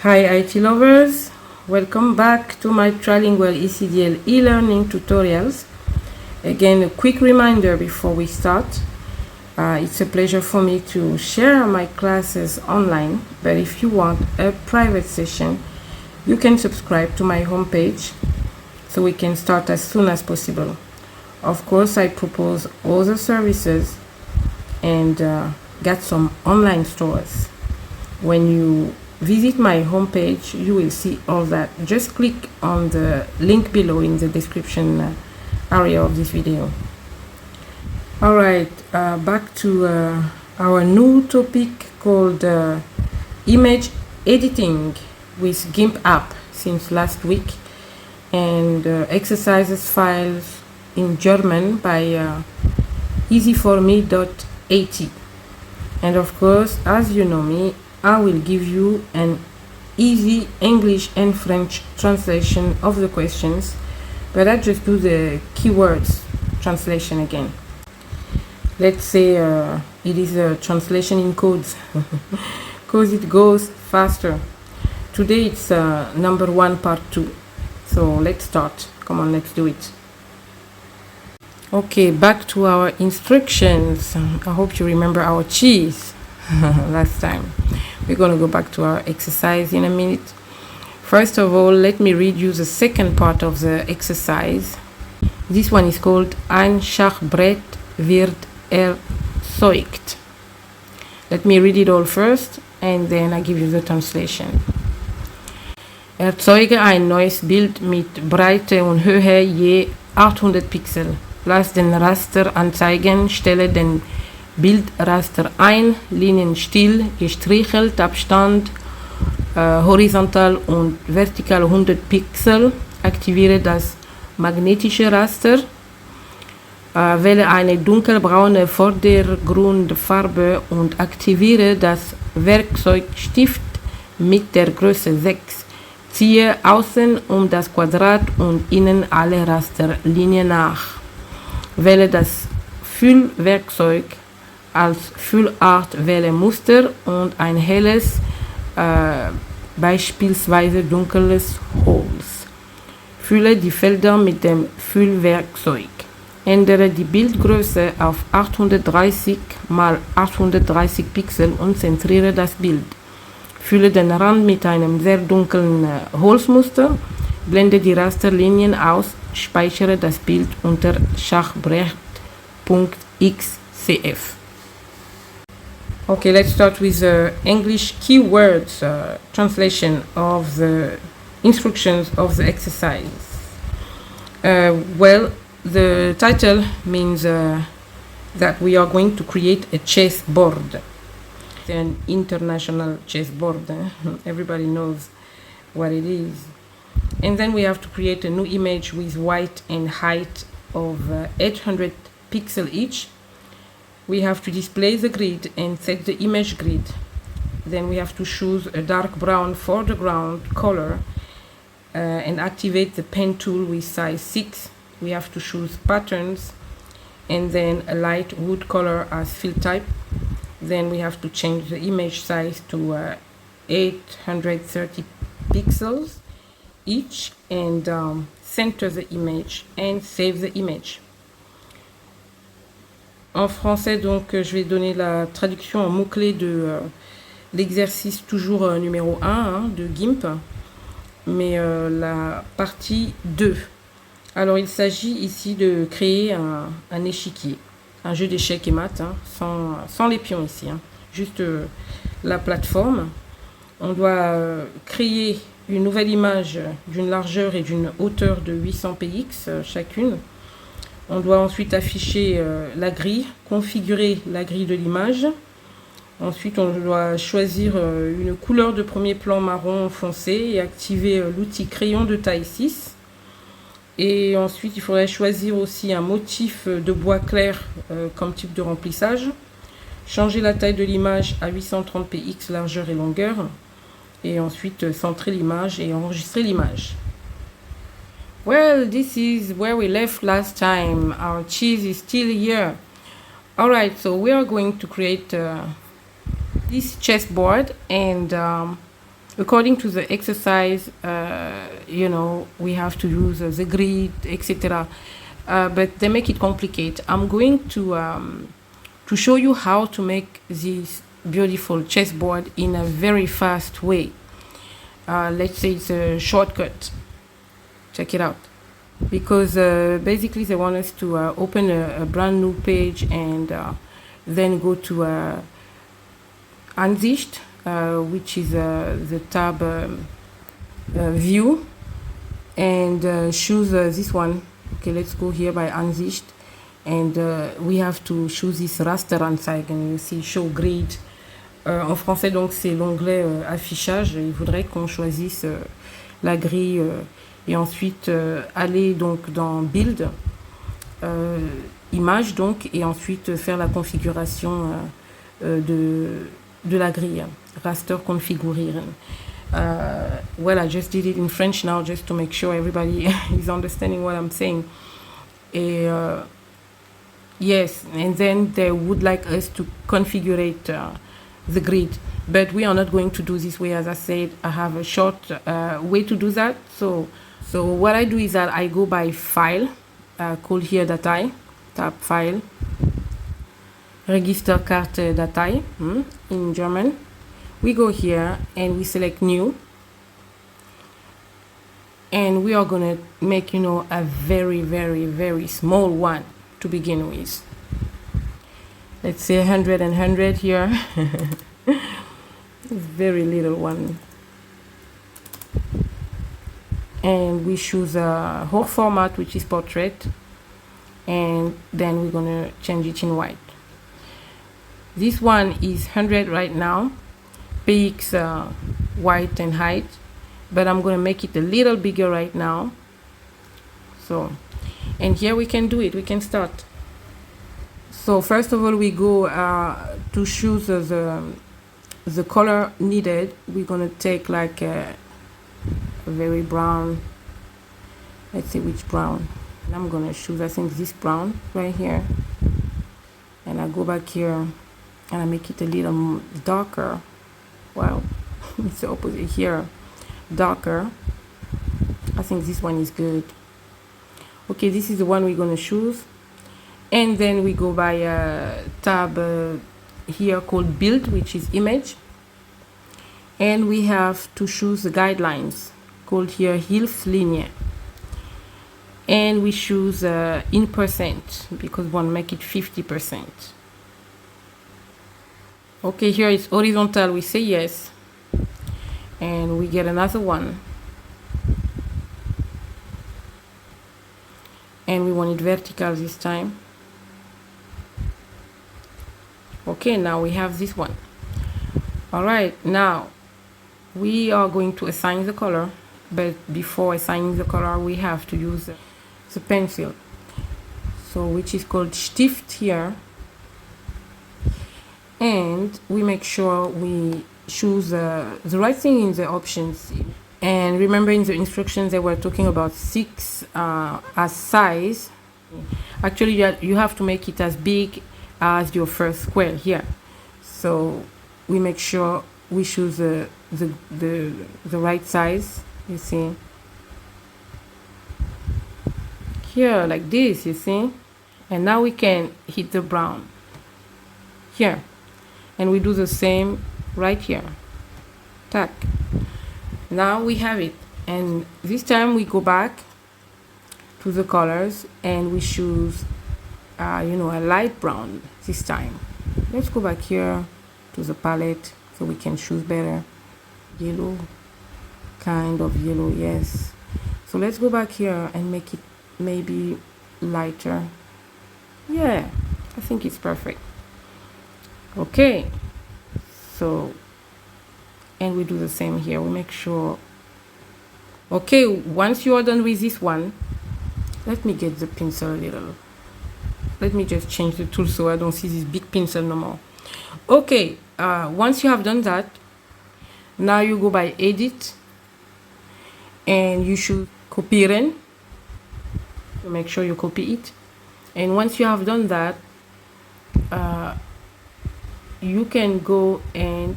Hi IT lovers, welcome back to my Trilingual ECDL e-learning tutorials. Again, a quick reminder before we start. It's a pleasure for me to share my classes online, but if you want a private session, you can subscribe to my homepage so we can start as soon as possible. Of course, I propose other services and get some online stores. When you visit my homepage, you will see all that. Just click on the link below in the description area of this video. Alright, back to our new topic called image editing with Gimp app since last week, and exercises files in German by easyforme.at. And of course, as you know me, I will give you an easy English and French translation of the questions, but I just do the keywords translation again. Let's say it is a translation in codes because it goes faster. Today it's number 1 part 2. So let's start. Come on, let's do it. Okay, back to our instructions. I hope you remember our cheese last time. We're going to go back to our exercise in a minute. First of all, let me read you the second part of the exercise. This one is called Ein Schachbrett wird erzeugt. Let me read it all first and then I give you the translation. Erzeuge ein neues Bild mit Breite und Höhe je 800 Pixel. Lass den Raster anzeigen, stelle den Bildraster ein, Linien still, gestrichelt, Abstand horizontal und vertikal 100 Pixel. Aktiviere das magnetische Raster. Wähle eine dunkelbraune Vordergrundfarbe und aktiviere das Werkzeug Stift mit der Größe 6. Ziehe außen um das Quadrat und innen alle Rasterlinien nach. Wähle das Füllwerkzeug als Füllart, wähle Muster und ein helles, beispielsweise dunkles Holz. Fülle die Felder mit dem Füllwerkzeug. Ändere die Bildgröße auf 830 x 830 Pixel und zentriere das Bild. Fülle den Rand mit einem sehr dunklen Holzmuster. Blende die Rasterlinien aus. Speichere das Bild unter schachbrett.xcf. Okay, let's start with the English keywords translation of the instructions of the exercise. Well, the title means that we are going to create a chessboard. An international chessboard. Everybody knows what it is. And then we have to create a new image with weight and height of 800 pixels each. We have to display the grid and set the image grid. Then we have to choose a dark brown foreground color and activate the pen tool with size 6. We have to choose patterns and then a light wood color as fill type. Then we have to change the image size to 830 pixels each and center the image and save the image. En français, donc, je vais donner la traduction en mots-clés de l'exercice toujours numéro 1 de Gimp, mais la partie 2. Alors, il s'agit ici de créer un échiquier, un jeu d'échecs et maths, sans les pions ici, juste la plateforme. On doit créer une nouvelle image d'une largeur et d'une hauteur de 800 px chacune. On doit ensuite afficher la grille, configurer la grille de l'image. Ensuite, on doit choisir une couleur de premier plan marron foncé et activer l'outil crayon de taille 6. Et ensuite, il faudrait choisir aussi un motif de bois clair comme type de remplissage. Changer la taille de l'image à 830 px largeur et longueur. Et ensuite, centrer l'image et enregistrer l'image. Well, this is where we left last time. Our cheese is still here. Alright, so we are going to create this chessboard and according to the exercise, you know, we have to use the grid, etc. But they make it complicated. I'm going to show you how to make this beautiful chessboard in a very fast way. Let's say it's a shortcut. Check it out. Because basically they want us to open a brand new page and then go to Ansicht, which is the tab view, and choose this one. Okay, let's go here by Ansicht, and we have to choose this Rasteranzeigen. You see, show grid. En français, donc, c'est l'onglet affichage. Il faudrait qu'on choisisse la grille et ensuite aller donc dans Build, image donc, et ensuite faire la configuration de la grille. Raster configurieren. Well, I just did it in French now just to make sure everybody is understanding what I'm saying. Yes, and then they would like us to configure the grid, but we are not going to do this way. As I said, I have a short way to do that. So what I do is that I go by file, called here Datei, tab file, Registerkarte Datei in German. We go here and we select new, and we are gonna make, you know, a very, very, very small one to begin with. Let's say 100 and 100 here. Very little one. And we choose a whole format, which is portrait, and then we're gonna change it in white. This one is 100 right now, px white and height, but I'm gonna make it a little bigger right now. So, and here we can do it, we can start. So first of all, we go to choose the color needed. We're gonna take like a very brown, let's see which brown. And I'm gonna choose, I think, this brown right here, and I go back here and I make it a little darker. Wow, it's the opposite here, darker. I think this one is good. Okay, this is the one we're gonna choose, and then we go by a tab here called build, which is image, and we have to choose the guidelines called here Hilfslinie, and we choose in percent because we want to make it 50%. Okay, here it's horizontal, we say yes, and we get another one, and we want it vertical this time. Okay, now we have this one. All right, now we are going to assign the color, but before assigning the color we have to use the pencil, so which is called Stift here, and we make sure we choose the right thing in the options. And remember, in the instructions they were talking about 6 as size. Actually you have to make it as big as your first square here, so we make sure we choose the right size, you see, here like this, you see. And now we can hit the brown here, and we do the same right here, tack. Now we have it, and this time we go back to the colors and we choose you know, a light brown this time. Let's go back here to the palette so we can choose better. Yellow, kind of yellow, yes. So let's go back here and make it maybe lighter. Yeah, I think it's perfect. Okay, so, and we do the same here. We make sure. Okay, once you are done with this one, let me get the pencil a little. Let me just change the tool so I don't see this big pencil no more. Okay, once you have done that, now you go by edit and you should kopieren. So make sure you copy it. And once you have done that, you can go and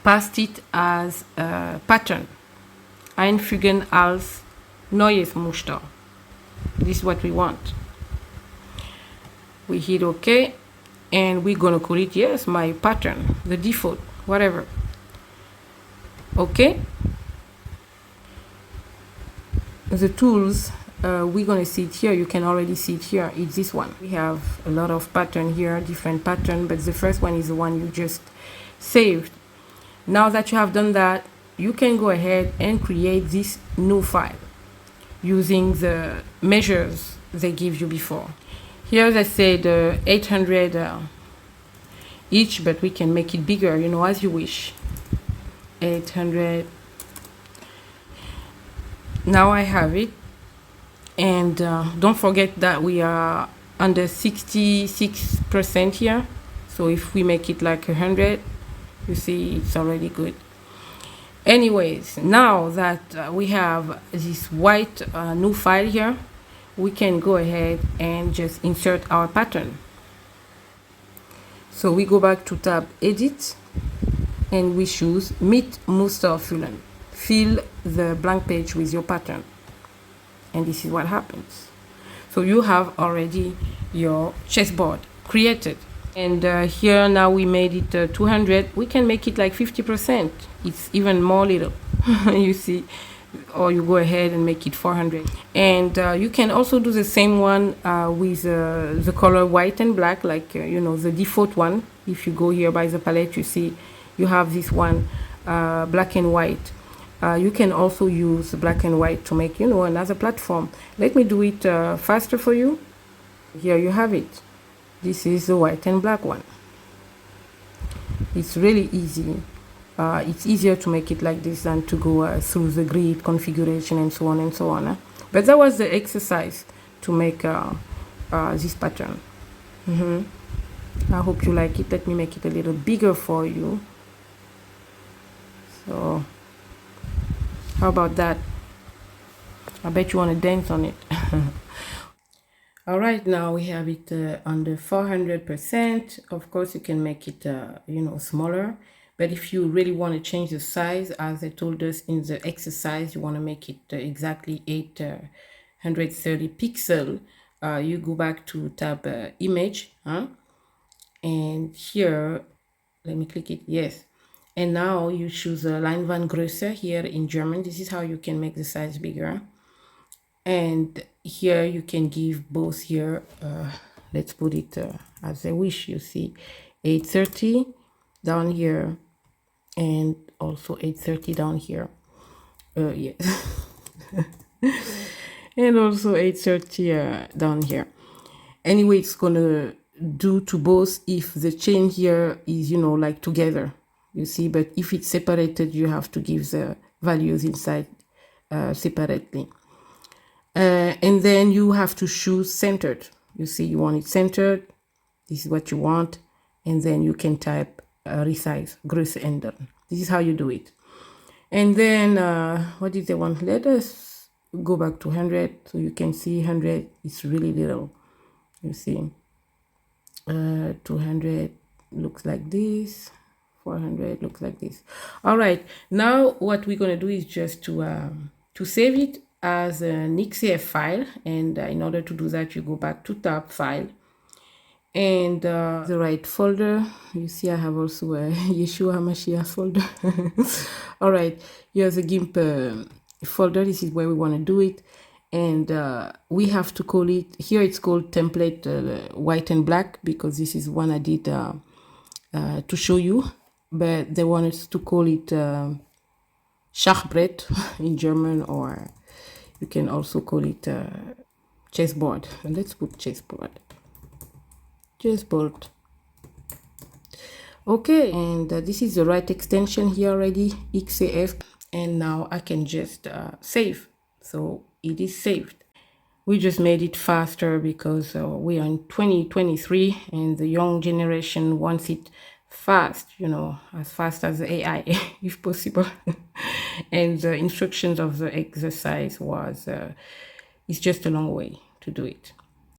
passed it as a pattern. Einfügen als neues Muster. This is what we want. We hit OK, and we're gonna call it, yes, my pattern, the default, whatever. OK. The tools, we're gonna see it here. You can already see it here. It's this one. We have a lot of pattern here, different pattern, but the first one is the one you just saved. Now that you have done that, you can go ahead and create this new file using the measures they give you before. Here they said 800 each, but we can make it bigger, you know, as you wish. 800. Now I have it. And don't forget that we are under 66% here. So if we make it like 100, you see it's already good. Anyways, now that we have this white new file here, we can go ahead and just insert our pattern. So we go back to tab Edit, and we choose Mit Muster füllen. Fill the blank page with your pattern. And this is what happens. So you have already your chessboard created. And here now we made it 200. We can make it like 50%. It's even more little, you see. Or you go ahead and make it 400. And you can also do the same one with the color white and black, like, you know, the default one. If you go here by the palette, you see you have this one, black and white. You can also use black and white to make, you know, another platform. Let me do it faster for you. Here you have it. This is the white and black one. It's really easy. It's easier to make it like this than to go through the grid configuration and so on and so on. But that was the exercise to make this pattern. I hope you like it. Let me make it a little bigger for you. So how about that? I bet you want to dance on it. All right, now we have it under 400%. Of course, you can make it, you know, smaller. But if you really want to change the size, as I told us in the exercise, you want to make it exactly 830 pixel. You go back to tab Image, and here, let me click it. Yes. And now you choose N.1 größer here in German. This is how you can make the size bigger. And here you can give both here, let's put it as I wish, you see, 830 down here, and also 830 down here. Yes. And also 830 down here. Anyway, it's gonna do to both if the chain here is, you know, like together, you see, but if it's separated, you have to give the values inside separately. And then you have to choose centered. You see, you want it centered. This is what you want. And then you can type resize, größe ändern. This is how you do it. And then, what did they want? Let us go back to 100. So you can see 100 is really little. You see, 200 looks like this. 400 looks like this. All right. Now what we're going to do is just to save it as an XCF file, and in order to do that, you go back to tab File, and the right folder. You see I have also a Yeshua Hamashiach folder. All right, here's a Gimp folder. This is where we want to do it, and we have to call it, here it's called template white and black, because this is one I did to show you, but they want us to call it Schachbrett in German, or you can also call it chessboard. And let's put chessboard. Chessboard. Okay, and this is the right extension here already, XCF. And now I can just save. So it is saved. We just made it faster because we are in 2023 and the young generation wants it fast, you know, as fast as the AI, if possible. And the instructions of the exercise was, it's just a long way to do it.